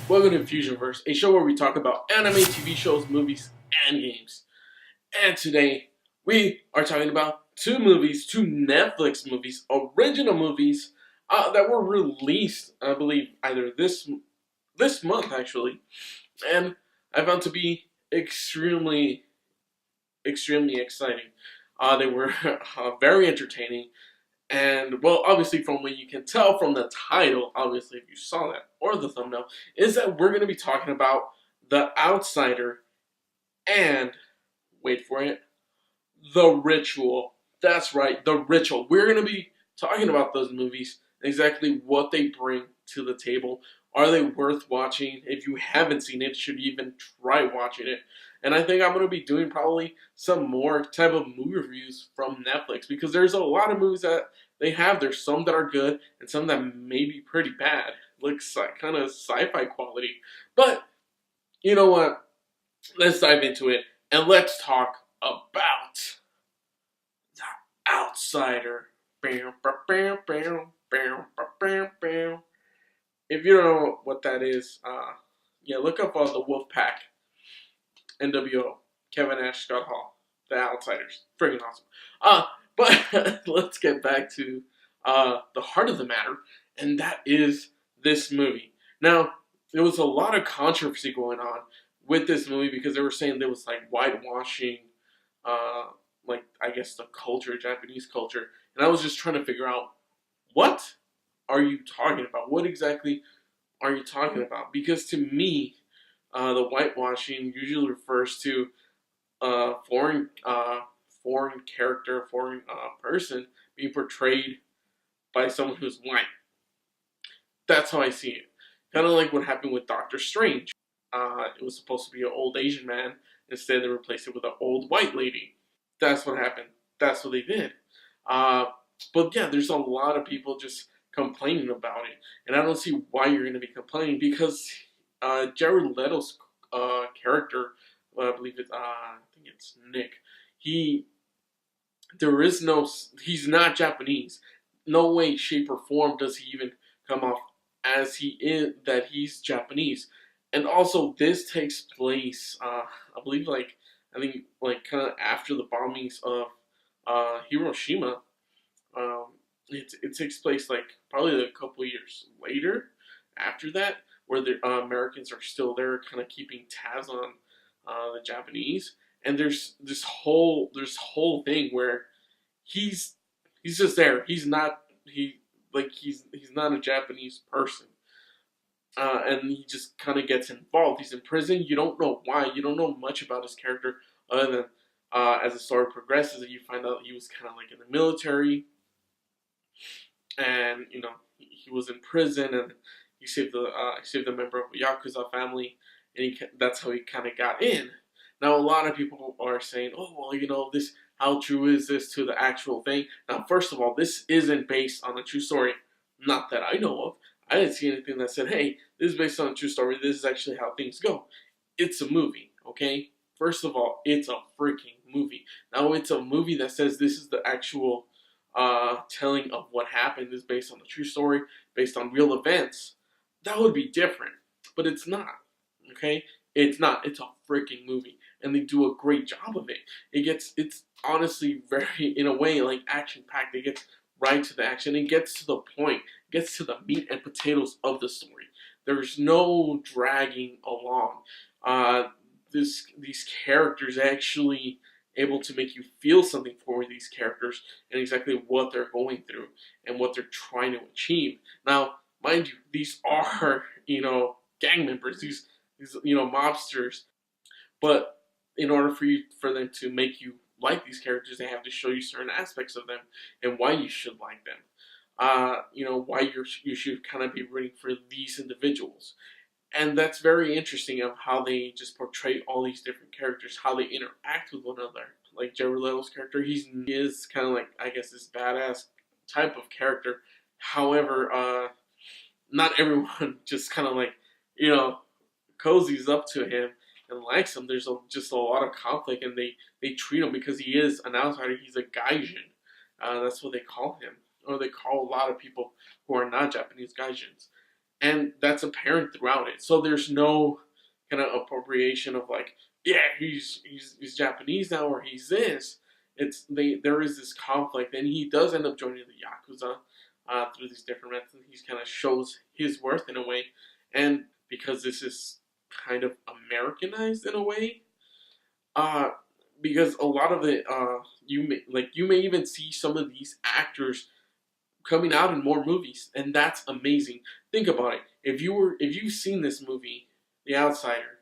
Welcome to Fusionverse, a show where we talk about anime, TV shows, movies, and games. And today, we are talking about two movies, two Netflix movies, original movies that were released, I believe, either this month actually, and I found to be extremely exciting. They were very entertaining, and well, obviously, from what you can tell from the title, obviously, if you saw that or the thumbnail, is that we're going to be talking about The Outsider and, wait for it, The Ritual. That's right, The Ritual. We're going to be talking about those movies, exactly what they bring to the table. Are they worth watching? If you haven't seen it, should you even try watching it? And I think I'm going to be doing probably some more type of movie reviews from Netflix because there's a lot of movies that they have. There's some that are good and some that may be pretty bad, like kind of sci-fi quality. But you know what? Let's dive into it and let's talk about The Outsider. If you don't know what that is, yeah, look up the Wolfpack, NWO, Kevin Nash, Scott Hall, The Outsiders. Friggin' awesome. But let's get back to the heart of the matter, and that is this movie. Now, there was a lot of controversy going on with this movie because they were saying there was like whitewashing, like I guess the culture, Japanese culture, and I was just trying to figure out what are you talking about? What exactly are you talking about? Because to me, the whitewashing usually refers to foreign character, foreign person being portrayed by someone who's white. That's how I see it. Kind of like what happened with Doctor Strange. It was supposed to be an old Asian man. Instead, they replaced it with an old white lady. That's what happened. That's what they did. But yeah, there's a lot of people just complaining about it, and I don't see why you're going to be complaining because Jared Leto's character, I believe I think it's Nick. He's not Japanese. No way, shape, or form does he even come off as he is that he's Japanese. And also, this takes place, I believe, I think, kind of after the bombings of Hiroshima. Um, it takes place like probably a couple years later after that, where the Americans are still there, kind of keeping tabs on the Japanese. And there's this whole thing where he's just there. He's not a Japanese person. And he just kind of gets involved. He's in prison. You don't know why. You don't know much about his character other than as the story progresses, you find out he was kind of like in the military, and he was in prison, and he saved a member of a yakuza family, and that's how he kind of got in. Now a lot of people are saying, oh well, this, how true is this to the actual thing? Now, first of all, this isn't based on a true story, not that I know of. I didn't see anything that said, hey, this is based on a true story. This is actually how things go. It's a movie, okay? First of all, it's a freaking movie. Now, it's a movie that says this is the actual telling of what happened, is based on a true story, based on real events. That would be different. But it's not, okay? It's not. It's a freaking movie. And they do a great job of it. It's honestly very, in a way, like action-packed. It gets right to the action. It gets to the point. It gets to the meat and potatoes of the story. There's no dragging along. These characters actually able to make you feel something for these characters and exactly what they're going through and what they're trying to achieve. Now, mind you, these are gang members, these mobsters, but in order for them to make you like these characters, they have to show you certain aspects of them and why you should like them. Why you should kind of be rooting for these individuals. And that's very interesting of how they just portray all these different characters, how they interact with one another. Like Jared Leto's character, he is kind of like, I guess, this badass type of character. However, not everyone just kind of like, cozies up to him and likes him. There's just a lot of conflict, and they treat him because he is an outsider. He's a gaijin. That's what they call him, or they call a lot of people who are not Japanese gaijins. and that's apparent throughout it. So there's no kind of appropriation of like, yeah, he's Japanese now or he's this. There is this conflict, and he does end up joining the yakuza through these different methods. He kind of shows his worth in a way, and because this is kind of Americanized in a way, uh, because a lot of it, you may even see some of these actors coming out in more movies, and that's amazing. Think about it. If you've seen this movie, The Outsider,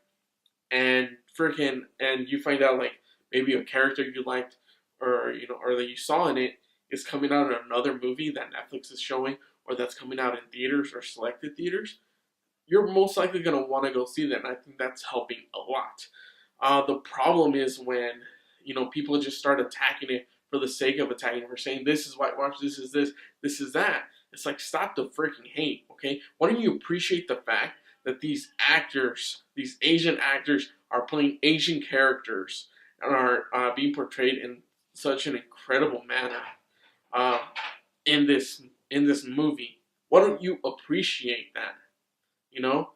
and you find out like maybe a character you liked or or that you saw in it is coming out in another movie that Netflix is showing or that's coming out in theaters or selected theaters, you're most likely going to want to go see that, and I think that's helping a lot. The problem is when people just start attacking it for the sake of attacking it, for saying this is whitewash, this is that. It's like, stop the freaking hate, okay? Why don't you appreciate the fact that these actors, these Asian actors, are playing Asian characters and are being portrayed in such an incredible manner uh, in this movie? Why don't you appreciate that? You know,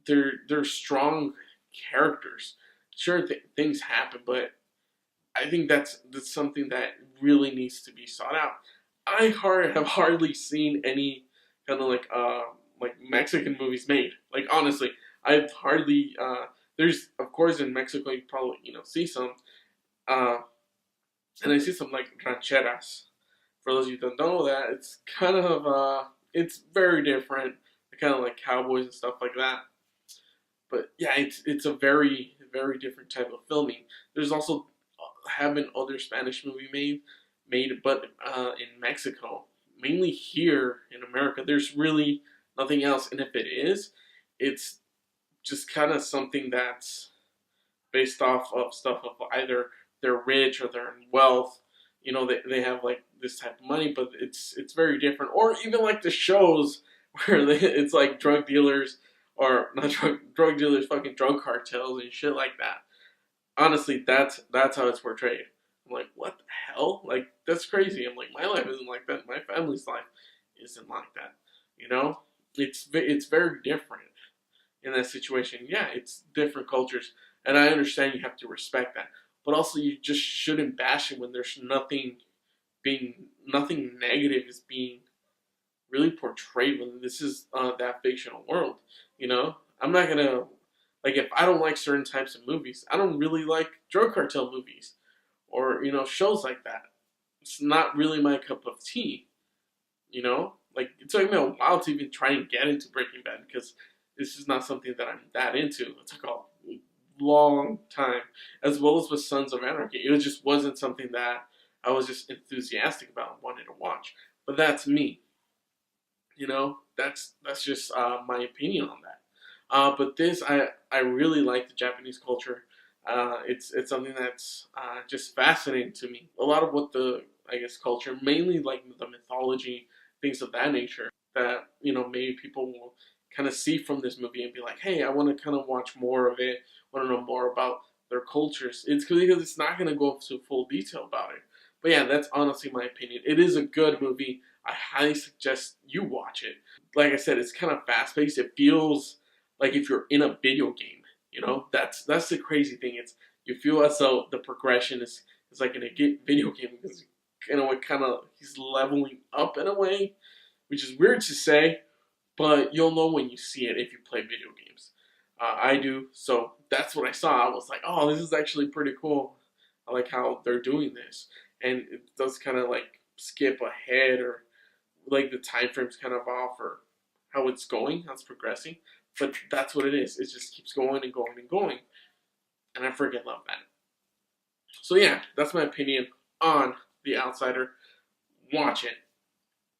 they're strong characters. Sure, things happen, but I think that's something that really needs to be sought out. Have hardly seen any kind of like Mexican movies made. Like, honestly, I've hardly there's, of course, in Mexico you probably see some uh, and I see some like rancheras. For those of you who don't know that, it's kind of it's very different, kind of like cowboys and stuff like that. But yeah, it's a very different type of filming. There's also have been other Spanish movie made, but in Mexico, mainly here in America, there's really nothing else. And if it is, it's just kind of something that's based off of stuff of either they're rich or they're in wealth. They have like this type of money, but it's very different. Or even like the shows where it's like drug dealers or not drug dealers, fucking drug cartels and shit like that. Honestly, that's how it's portrayed. I'm like, what the hell? Like, that's crazy. I'm like, my life isn't like that. My family's life isn't like that. You know, it's very different in that situation. Yeah, it's different cultures, and I understand you have to respect that, but also you just shouldn't bash it when there's nothing negative is being really portrayed when this is that fictional world. I'm not gonna like, if I don't like certain types of movies, I don't really like drug cartel movies or shows like that. It's not really my cup of tea. Like, it took me a while to even try and get into Breaking Bad because this is not something that I'm that into. It took a long time, as well as with Sons of Anarchy. It just wasn't something that I was just enthusiastic about and wanted to watch. But that's me. That's just my opinion on that. But this, I really like the Japanese culture. It's something that's just fascinating to me. A lot of what the, I guess, culture, mainly like the mythology, things of that nature, that maybe people will kind of see from this movie and be like, hey, I want to kind of watch more of it. Want to know more about their cultures. It's because it's not going to go into full detail about it. But yeah, that's honestly my opinion. It is a good movie. I highly suggest you watch it. Like I said, it's kind of fast paced. It feels like if you're in a video game. That's the crazy thing. You feel as though the progression is like in a video game, because he's leveling up in a way, which is weird to say, but you'll know when you see it if you play video games. I do, so that's what I saw. I was like, oh, this is actually pretty cool. I like how they're doing this, and it does kind of like skip ahead, or like the time frame's kind of off, or how it's going, how it's progressing. But that's what it is. It just keeps going and going and going, and I freaking love that. So yeah, that's my opinion on The Outsider. Watch it.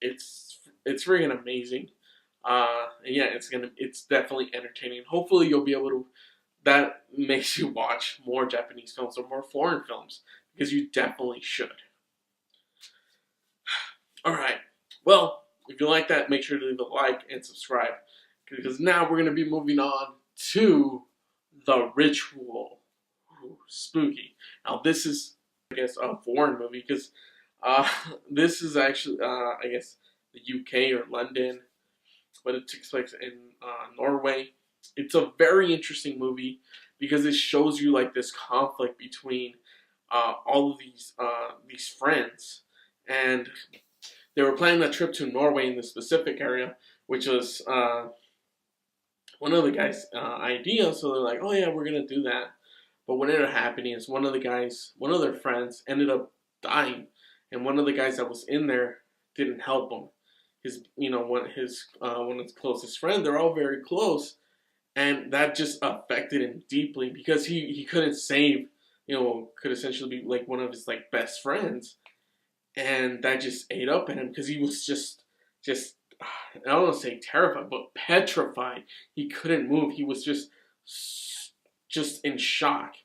It's freaking amazing. And yeah, it's definitely entertaining. Hopefully, you'll be able to. That makes you watch more Japanese films or more foreign films, because you definitely should. All right. Well, if you like that, make sure to leave a like and subscribe, because now we're gonna be moving on to The Ritual. Ooh, spooky. Now this is, I guess, a foreign movie, because this is actually, I guess, the UK or London. but it takes place in Norway. It's a very interesting movie because it shows you like this conflict between all of these friends, and they were planning a trip to Norway in the specific area, which was one of the guys' idea. So they're like, "Oh yeah, we're gonna do that." But what ended up happening is one of their friends, ended up dying, and one of the guys that was in there didn't help him. One of his closest friend. They're all very close, and that just affected him deeply because he couldn't save. Could essentially be like one of his like best friends, and that just ate up at him because he was just I don't want to say terrified, but petrified. He couldn't move. He was just in shock.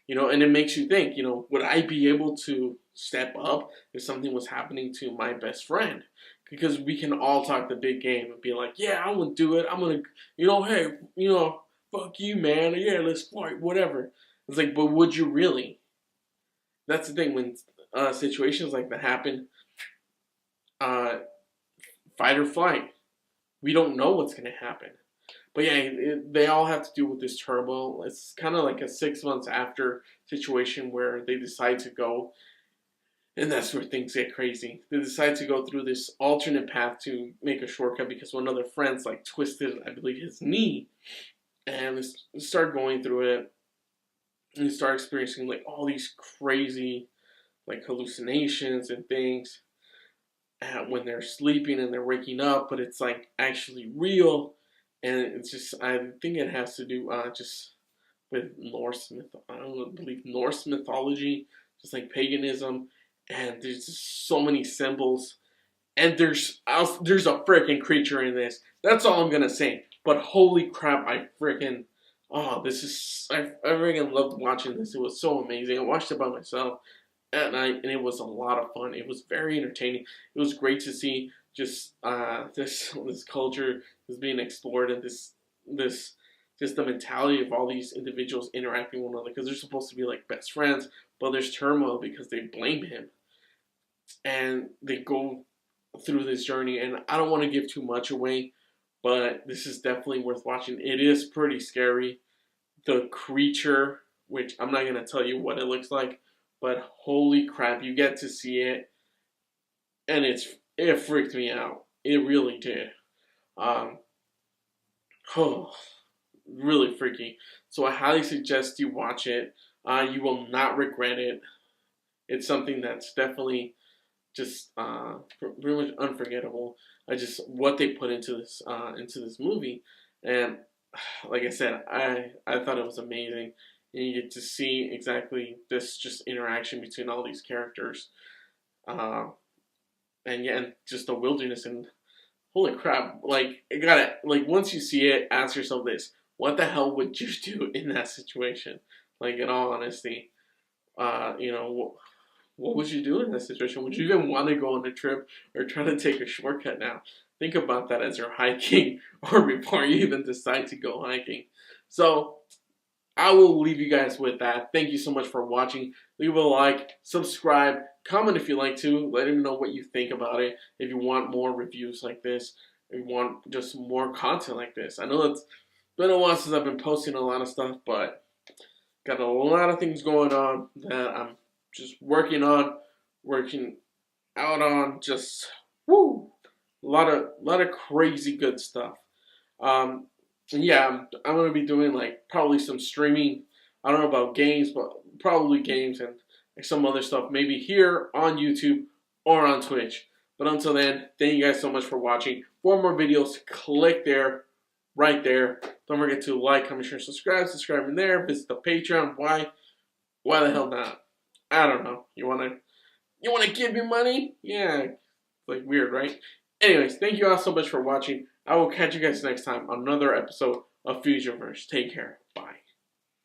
And it makes you think, would I be able to step up if something was happening to my best friend? Because we can all talk the big game and be like, yeah, I would do it. I'm going to, hey, fuck you, man. Yeah, let's fight, whatever. It's like, but would you really? That's the thing. When situations like that happen, fight or flight. We don't know what's going to happen. But yeah, they all have to do with this turmoil. It's kind of like a 6 months after situation where they decide to go, and that's where things get crazy. They decide to go through this alternate path to make a shortcut because one of their friends like twisted, I believe, his knee, and they start going through it, and they start experiencing like all these crazy like hallucinations and things when they're sleeping and they're waking up, but it's like actually real. And it's just, I think it has to do just with I don't believe Norse mythology, just like paganism, and there's just so many symbols, and there's a freaking creature in this. That's all I'm gonna say. But holy crap, I freaking I freaking loved watching this. It was so amazing. I watched it by myself at night, and it was a lot of fun. It was very entertaining. It was great to see just this culture is being explored, and this just the mentality of all these individuals interacting with one another, because they're supposed to be like best friends, but there's turmoil because they blame him, and they go through this journey. And I don't want to give too much away, but this is definitely worth watching. It is pretty scary. The creature, which I'm not gonna tell you what it looks like, but holy crap, you get to see it, and it freaked me out. It really did. Really freaky. So I highly suggest you watch it. You will not regret it. It's something that's definitely just pretty much unforgettable. What they put into this movie, and like I said, I thought it was amazing. And you get to see exactly this just interaction between all these characters, and yeah, and just the wilderness. And holy crap, like once you see it, ask yourself this: what the hell would you do in that situation? Like, in all honesty, what would you do in that situation? Would you even want to go on a trip or try to take a shortcut now? Think about that as you're hiking or before you even decide to go hiking. So I will leave you guys with that. Thank you so much for watching. Leave a like, subscribe, comment if you like to. Let me know what you think about it. If you want more reviews like this, if you want just more content like this. I know it's been a while since I've been posting a lot of stuff, but got a lot of things going on that I'm just working out on. Just woo, a lot of crazy good stuff. Yeah, I'm gonna be doing like probably some streaming. I don't know about games, but probably games and like some other stuff. Maybe here on YouTube or on Twitch. But until then, thank you guys so much for watching. For more videos, click there, right there. Don't forget to like, comment, share, subscribe. Subscribe in there. Visit the Patreon. Why? Why the hell not? I don't know. You wanna give me money? Yeah, it's like weird, right? Anyways, thank you all so much for watching. I will catch you guys next time on another episode of Fusionverse. Take care. Bye.